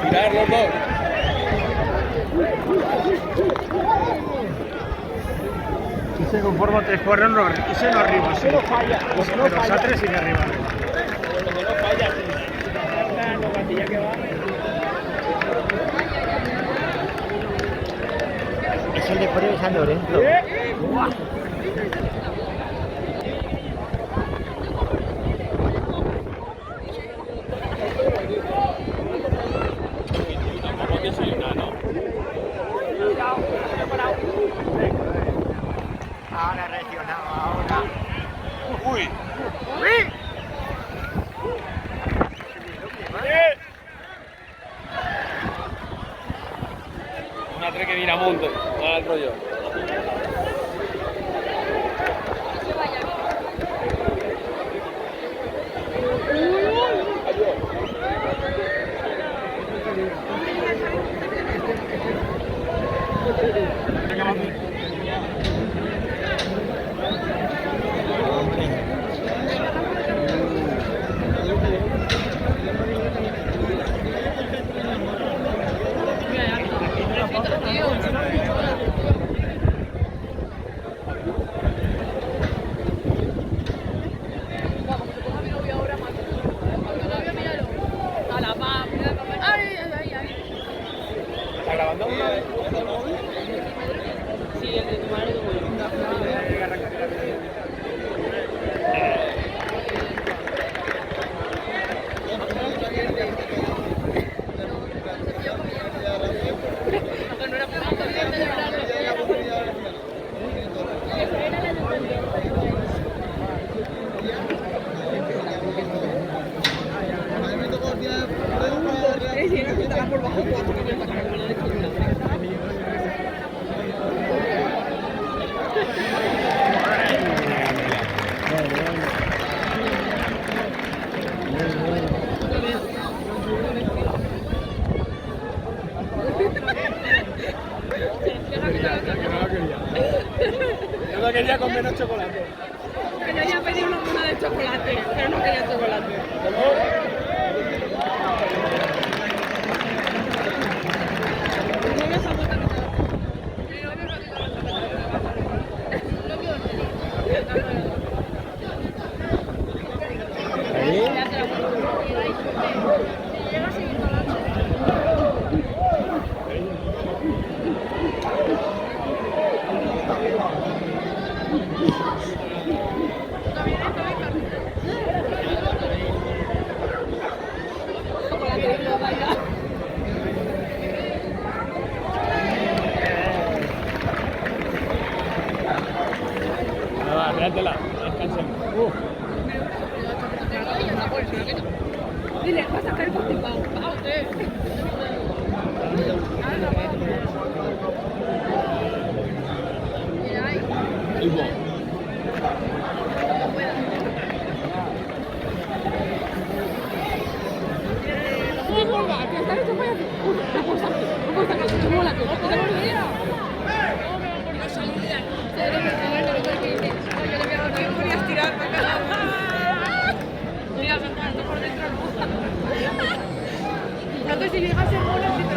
Tirar los dos. Y se conforma 3-4, no, y se no arriba, sí. No falla. Pero Satre sigue arriba. Lo que no falla, sí. La gatilla que va. Es el de Corea de San Lorenzo. ¡Buah! Tampoco te soy una, ¿no? Ahora reaccionado, ahora. Uy. ¡Uy! Una tres que viene a monte. Al rollo. ¿Está grabando? Sí, el de tu madre de por bajo 4 que me sacaron una de chocolate. Yo la quería con menos chocolate. Quería pedir una de chocolate, pero no quería chocolate. Nada, quédatela. Descansemos. Dile, vas a sacar constipado. No sé si llegas a mola, si te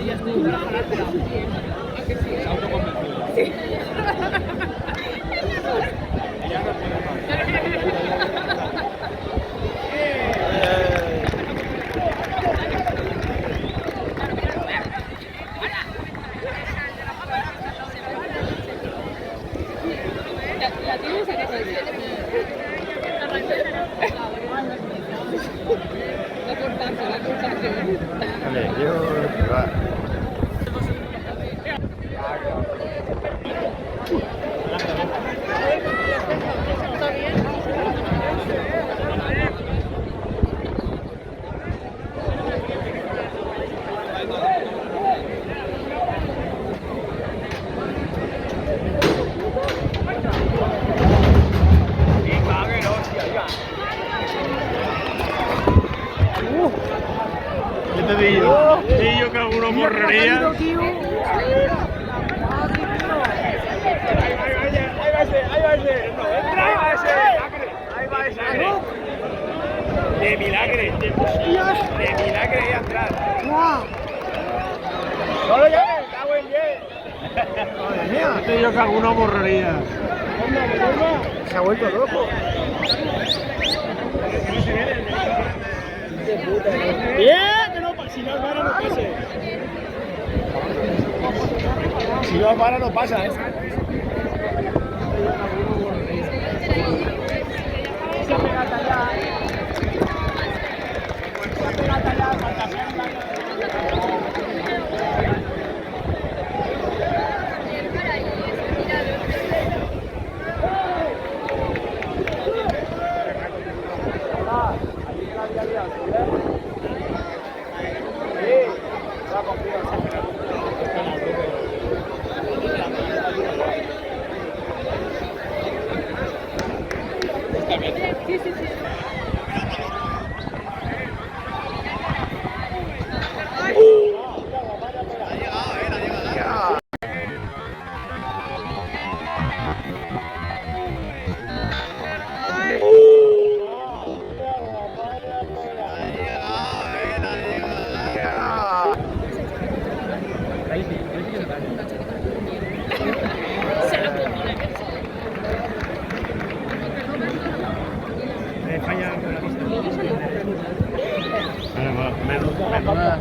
ya estoy para jalártela. ¿A que sí? Se ha autoconvencido. Sí. Ya no puede más. ¿La tienes a qué se dice? La cortaste, la cortaste. Vale, yo... va. Yo te digo, sí, yo que alguno morrería. Ahí va ese. No, entra ese. Ahí va ese. De milagre. De milagre ahí atrás. No lo llames, cago en 10. Este yo que alguna borraría. Se ha vuelto loco. Bien, que no, si no es vara no pase. Si no es vara no pasa, Sí, sí, sí. Se lo como la casa. Falla con la vista. Menuda.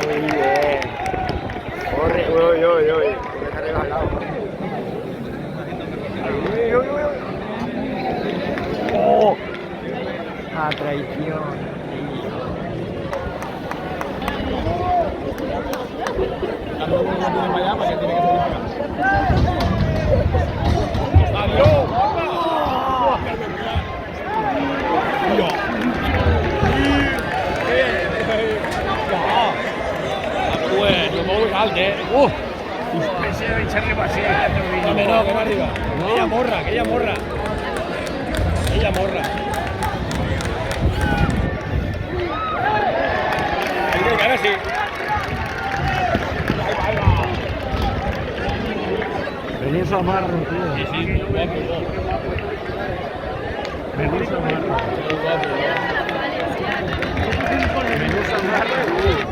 Muy bien. Corre, uy, uy, uy. Deja arriba al lado. Uy, uy, uy. Oh. A traición. Pensé echarle vacía. No, que no, que va arriba. Que ella morra, que ella morra. Ella morra. Que ahora sí. Venís a marro, tío. Sí, sí, guapo. Venís a marro. Guapo. Venís a marro.